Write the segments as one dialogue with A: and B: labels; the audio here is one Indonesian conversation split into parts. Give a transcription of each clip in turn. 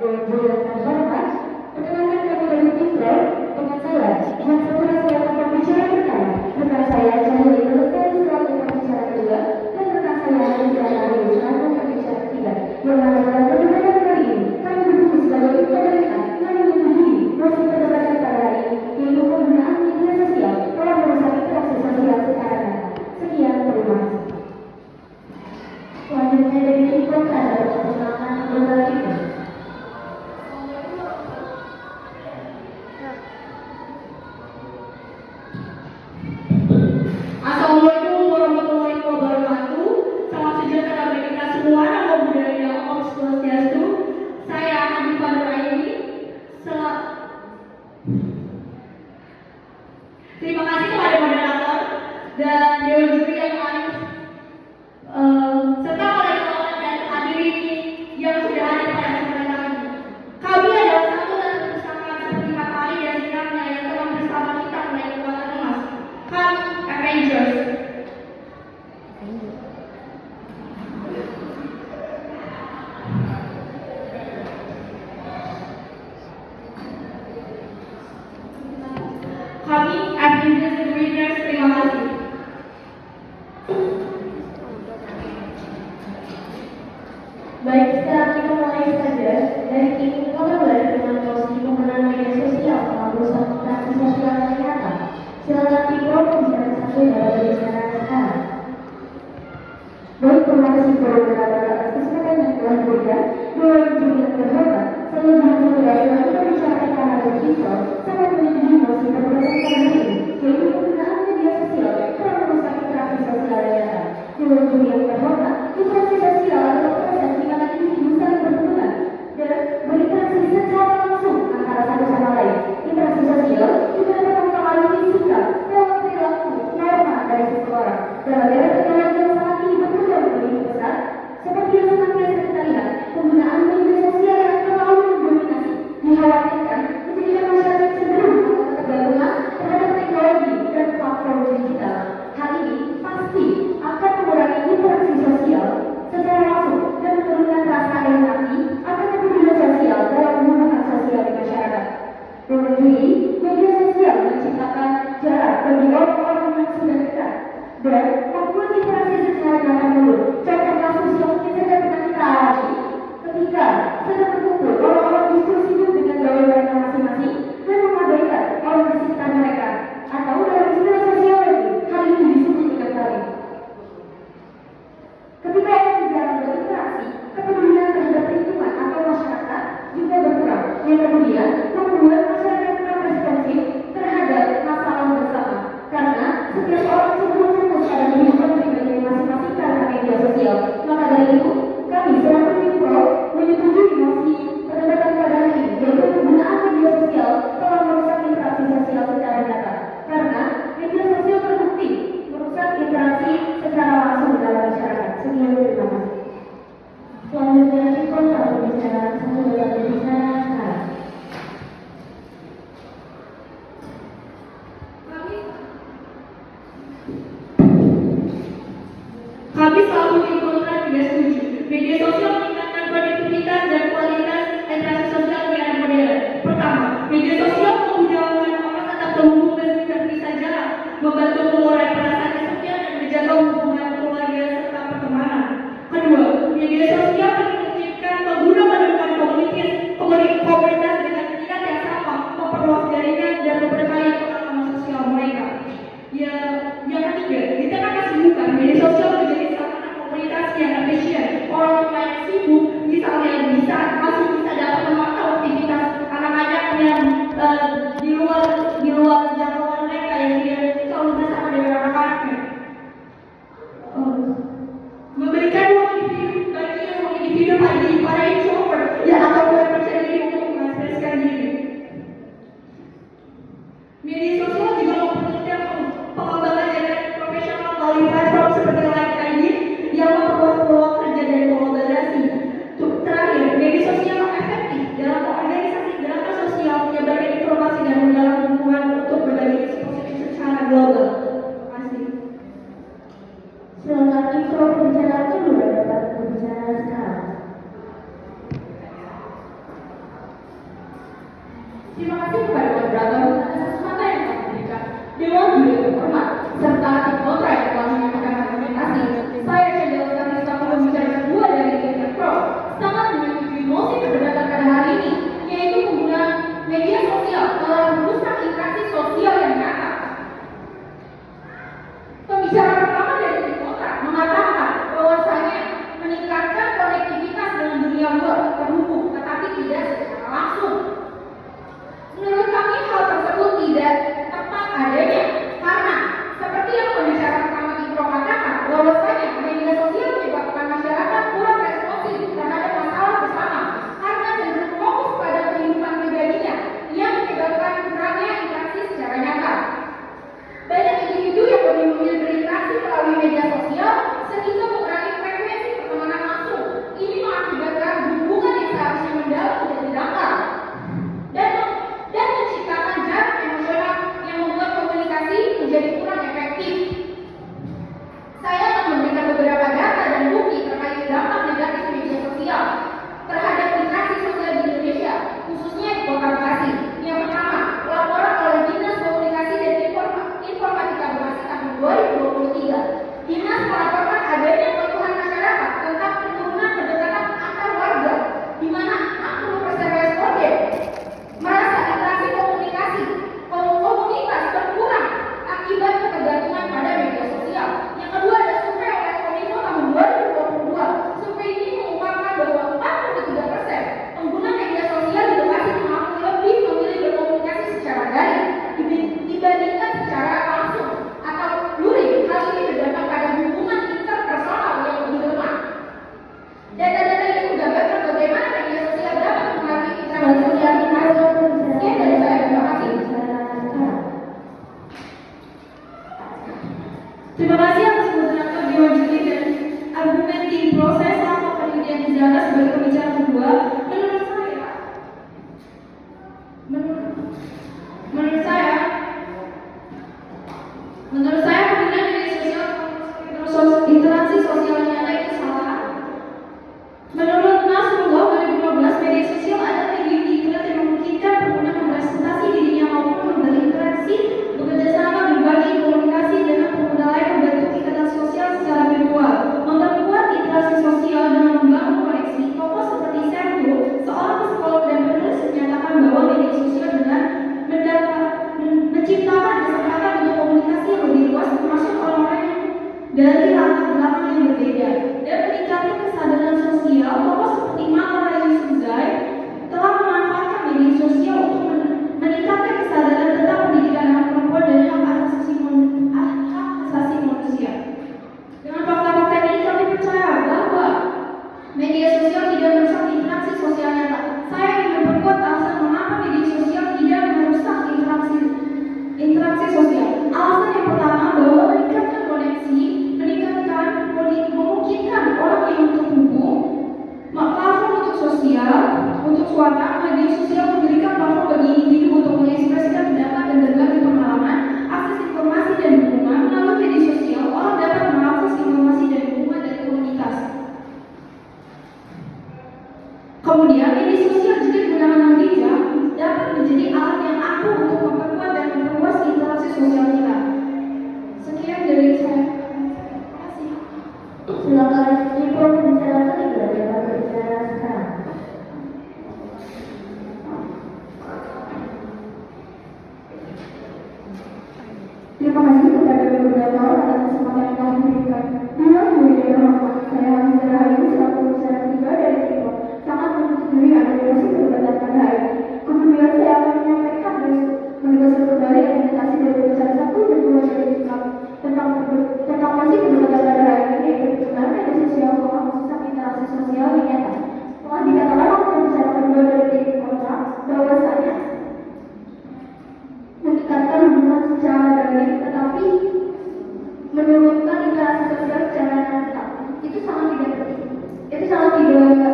A: yang terhormat, perkenalkan kami dari tim Pro dengan saya, yang segera selaku pembicara pertama, rekan saya Cahaya Lestari selaku pembicara kedua, dan rekan saya Aliza Arif selaku pembicara ketiga. Yang mana dalam perdebatan kali ini, kami berdiskusi sebagai ketua mereka yang menyetujui mosi perdebatan pada hari ini, yaitu penggunaan media sosial dalam merusak interaksi sosial secara nyata. Sekian, terima kasih. Selanjutnya dari tim Pro ada perkenalkan anggota kita. Terima kasih kepada moderator atas kesempatan yang telah diberikan. Dewan juri terhormat serta tim kontra yang telah menyampaikan argumentasi. Saya Cendel Starista pembicara kedua dari Internet Pro sangat menyetujui mosi perdebatan pada hari ini, yaitu penggunaan media sosial telah merusak interaksi sosial yang nyata. Pembicara pertama dari tim kontra mengatakan bahwasanya meningkatkan konektivitas dengan dunia luar terhubung, tetapi tidak secara langsung. Menurut kami hal tersebut tidak tepat adanya, karena seperti yang pembicara pertama tim pro katakan, bahwasanya media sosial menyebabkan masyarakat kurang responsif terhadap masalah bersama karena cenderung fokus pada kehidupan pribadinya yang menyebabkan kurangnya interaksi secara nyata. Banyak individu yang lebih memilih berinteraksi melalui media sosial sehingga mengurangi frekuensi pertemanan langsung. Ini mengakibatkan hubungan yang seharusnya mendalam menjadi dangkal dan menciptakan jarak emosional yang membuat komunikasi menjadi kurang efektif. Saya akan memberikan beberapa data dan bukti terkait dampak negatif media sosial terhadap interaksi sosial di Indonesia, khususnya di Kota Bekasi. Yang pertama, laporan oleh Dinas Komunikasi dan Informatika Bekasi tahun 2023. Dinas melaporkan adanya keluhan masyarakat tentang penurunan kedekatan antar warga, di mana 60% responden merasa interaksi komunitas berkurang akibat ketergantungan pada media sosial. Yang kedua, ada survei oleh Kominfo tahun 2022. Survei ini mengungkapkan bahwa 43% pengguna media sosial di Bekasi mengaku lebih memilih berkomunikasi secara daring dibandingkan secara langsung atau luring. Hal ini berdampak pada hubungan interpersonal yang lebih lemah. Data-data ini menggambarkan bagaimana media sosial dapat mengalami interaksi sosial di masyarakat. Sekian dari saya, terima kasih.
B: Terima kasih atas moderator Dewan Juri dan argumen tim proses sama penelitian Izana sebagai pembicara kedua. Menurut saya penggunaan media sosial interaksi sosial nyata itu salah. Menurut Nasrullah 2015, media sosial adalah media digital yang memungkinkan pengguna mempresentasi dirinya maupun berinteraksi, bekerja sama, berbagi komunikasi dengan pengguna lain, membentuk ikatan sosial secara virtual, memperkuat interaksi sosial dengan membangun koneksi. Tokoh seperti Sertu, seorang psikolog dan penulis, menyatakan bahwa media sosial dengan menciptakan kesempatan untuk komunikasi yang lebih luas, termasuk orang-orang dari latar belakang yang berbeda, dan meningkatkan kesadaran sosial. Tokoh seperti Malala Yousafzai telah memanfaatkan media sosial untuk meningkatkan kesadaran tentang pendidikan anak perempuan dan hak asasi manusia. Dengan fakta-fakta ini, kami percaya bahwa media sosial tidak merusak interaksi sosial nyata. Saya ingin memperkuat alasan mengapa media sosial tidak merusak interaksi sosial. Alasan yang pertama, bahwa meningkatkan koneksi, memungkinkan orang yang untuk hubung, platform untuk sosial, untuk suara. Media sosial memberikan platform bagi individu untuk mengekspresikan pendapat dan berbagi pengalaman, akses informasi dan dukungan. Melalui media sosial, orang dapat mengakses informasi dan dukungan dari komunitas. Kemudian, media sosial jika digunakan dengan bijak dapat menjadi alat yang ampuh untuk memperkuat dan memperluas interaksi sosial kita. Sekian dari saya. Terima kasih.
A: Silakan Ibu bicara ketiga yang akan berbicara sekarang. Terima kasih kepada moderator atas kesempatan yang telah diberikan. Dewan Juri yang terhormat, saya Hamzah Rahayu selaku pembicara ketiga dari Timur sangat menyetujui adanya mosi perdebatan pada hari ini. Kemudian saya akan menyampaikan menegaskan kembali argumentasi dari pembicara satu dan dua dari Islam tentang mosi perdebatan pada hari ini, yaitu penggunaan media sosial telah merusak interaksi sosial yang nyata. Telah dikatakan oleh pembicara kedua dari tim kontra bahwasanya meningkatkan hubungan secara daring tetapi menurunkan interaksi sosial secara nyata. Itu sangat tidak penting. Itu sangat tidak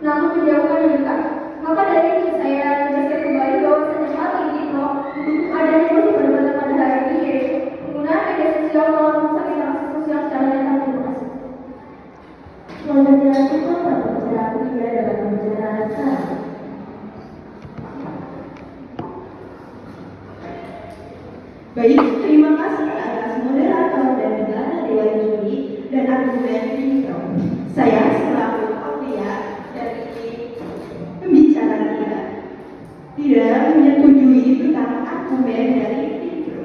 A: namun menjauhkan dekat. Maka dari itu saya menjelaskan kembali bahwa hal ini loh mendukung adanya posisi perbuatan pada hari ini yaitu penggunaan media sosial dalam merusak interaksi sosial secara nyata. Terima kasih. Selanjutnya kita berbicara ketiga dalam pembicaraan sekarang.
C: Baik, terima kasih atas moderator dan negara Dewan Juri dan argumen intro. Saya selaku Aulia dari pembicara tidak menyetujui tentang argumen dari intro.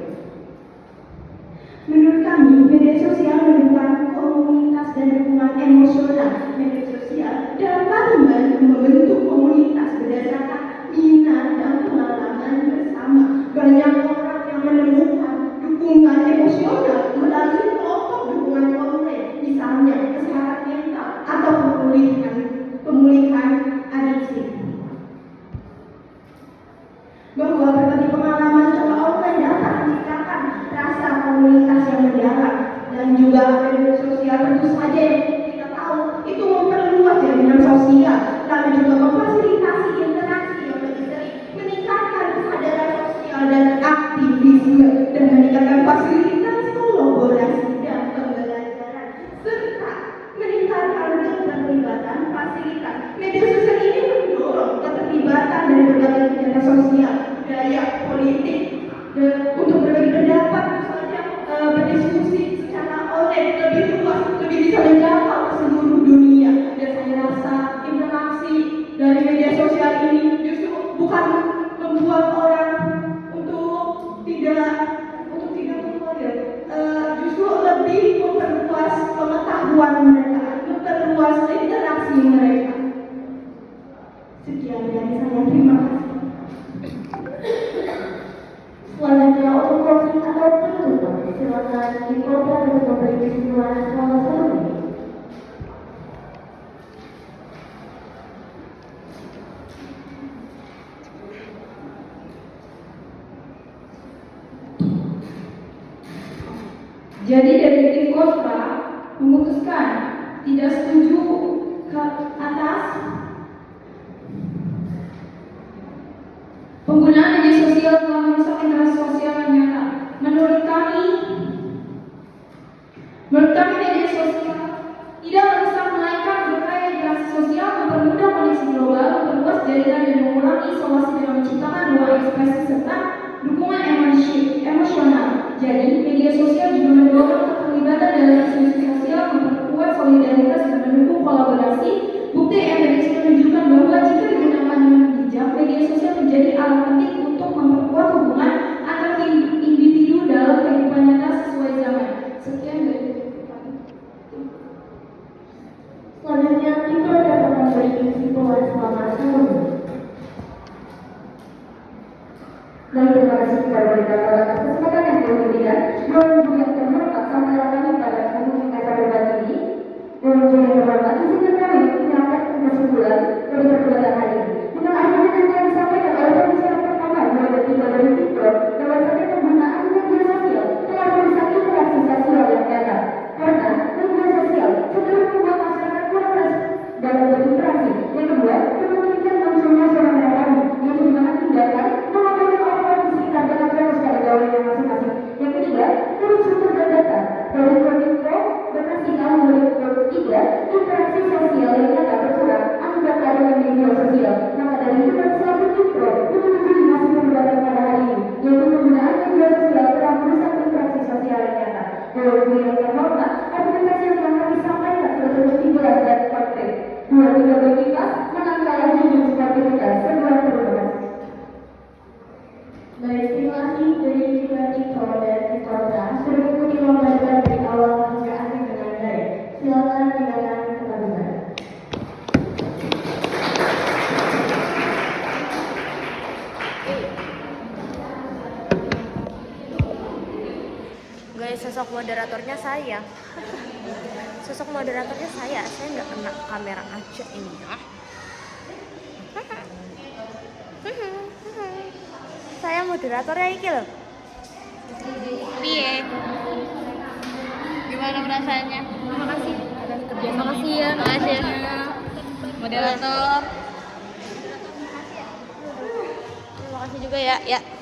C: Menurut kami, media sosial merupakan komunitas dan dukungan emosional. Media sosial dapat membentuk komunitas berdasarkan minat dan pengalaman bersama. Banyak orang yang menemukan dukungan emosional melalui kelompok dukungan online, misalnya kesehatan mental atau pemulihan adiksi. Bahwa berbagi pengalaman secara online dapat menciptakan rasa komunitas yang mendalam dan juga media sosial tentu saja kita tahu itu memperluas jaringan sosial, lalu juga memfasilitasi interaksi yang lebih sering, meningkatkan kesadaran sosial dan aktivisme, dan meningkatkan fasilitas kolaborasi dan pembelajaran, serta meningkatkan keterlibatan fasilitas. Media sosial ini mendorong keterlibatan dari berbagai kegiatan sosial, budaya, politik, dan untuk berbagi pendapat, misalnya berdiskusi secara online lebih luas, lebih bisa menjangkau ke seluruh dunia. Dan saya rasa interaksi dari media sosial ini justru bukan membuat orang untuk tidak keluar, justru lebih memperluas pengetahuan mereka, memperluas interaksi mereka. Sekian dari saya, terima kasih.
A: Selanjutnya untuk closing atau penutup, silakan Dikota untuk memberi kesimpulan selama sore ini.
B: Jadi dari tim kontra memutuskan tidak setuju ke atas penggunaan media sosial telah merusak interaksi sosial yang nyata. Menurut kami media sosial tidak merusak melainkan berkaya interaksi sosial, mempermudah koneksi global, memperluas jaringan dan mengurangi isolasi dengan menciptakan ruang ekspresi serta dukungan emosional. Jadi media sosial juga mendorong keterlibatan dalam isu sosial, memperkuat solidaritas dan mendukung kolaborasi. Bukti empiris menunjukkan bahwa jika digunakan dengan bijak, media sosial menjadi alat penting untuk memperkuat hubungan antar individu dalam kehidupan nyata sesuai zaman. Sekian dari kami.
A: Selanjutnya kita dapat memberi kesimpulan selama sore ini. Baik, terima kasih kepada moderator atas kesempatan yang telah diberikan. Mohon yang terhormat sampai kami pada pembukaan acara debat ini. Mohon yang terhormat, izinkan kami menyampaikan kesimpulan dari perdebatan hari ini. Dengan argumen yang telah disampaikan oleh pembicara pertama mulai ketiga dari Tiktok, bahwasanya penggunaan media sosial telah merusak interaksi sosial yang nyata. Karena media sosial cenderung membuat masyarakat kurang dalam berinteraksi. Yang kedua, memungkinkan munculnya seorang relawan, yaitu dimana tindakan mengabaikan orang-orang di sekitar dengan fokus pada gaulnya masing-masing. Yang ketiga, turut sumber dan data dari Kominfo berhasil tahun 2023 interaksi sosial yang nyata berkurang akibat adanya media sosial. Maka dari itu selaku Tiktok menyetujui hasil perdebatan pada hari ini, yaitu penggunaan media sosial telah merusak interaksi sosial yang nyata. Mohon yang terhormat, argumentasi yang telah kami sampaikan sudah terbukti jelas dan konkret. Dua-tiga kita menang kalah jujur sportivitas. Terima kasih. Baik, terima kasih dari kita Tiktok dan Tiktora sudah mengikuti lomba debat dari awal hingga akhir dengan baik. Silakan tinggalkan pertandingan.
D: Guys, sosok moderatornya saya. Sosok moderatornya saya nggak kena kamera aja ini ya. Saya moderatornya iki loh. Piye? Gimana perasaannya? Terima kasih. Terima kasih ya. Terima kasih ya.
B: Moderator.
D: Terima kasih juga ya. Ya.